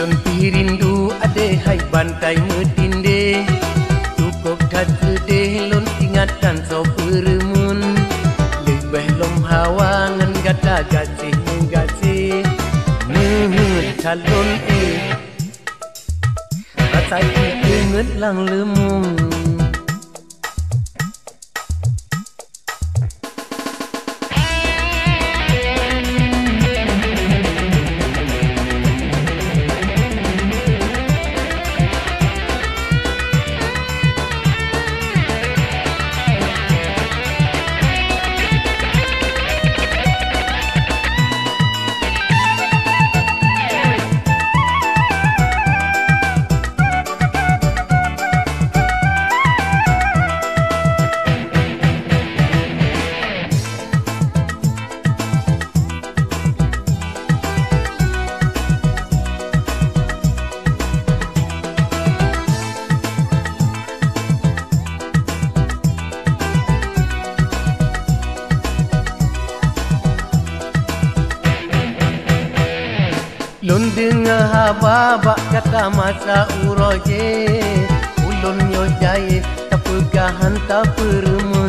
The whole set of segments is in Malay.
Lon pirindu ade hai bantai metinde cukup tatede lon ingatan so peremun lebih lom hawangan gata gasih gasih calon rasai inget lang lemung Lon dengar hababak kata masa uroje ulun nyojaye tak pegahan tak peremun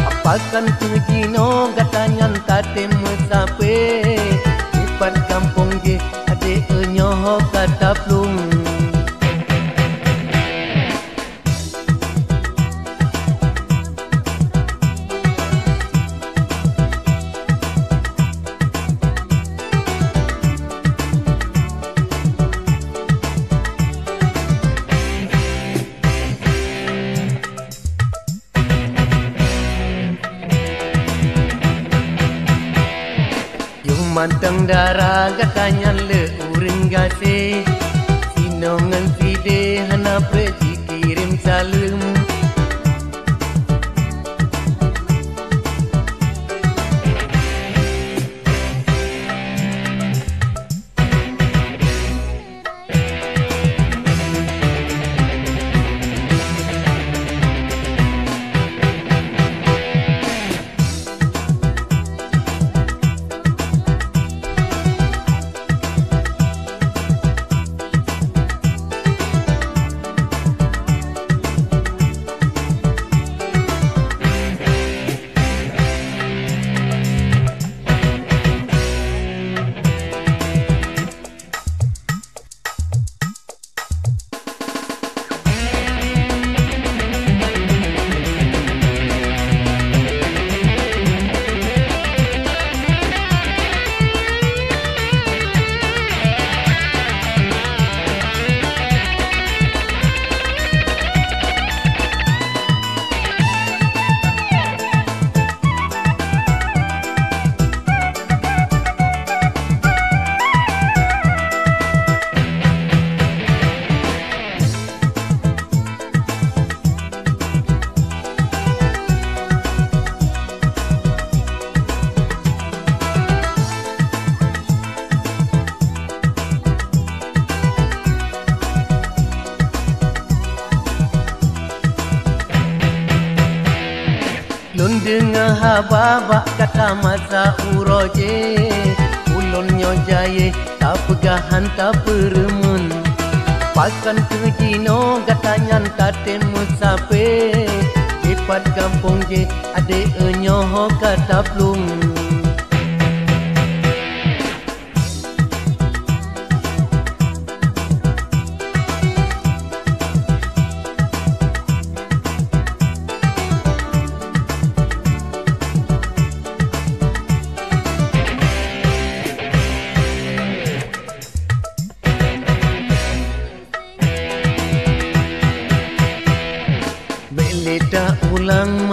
apakan tujino gatanyan tate mesape ipat kampung je ade enyoh kata plung mantang darah katanya le uring gase sinongan side hana preti kirim salam Lon dengar hababak kata masa uroje ulun nyojaye tak pegahan tak peremun pakan kejino gatanyan tate musape ipat kampung je ade enyoh kata plung Leda ulang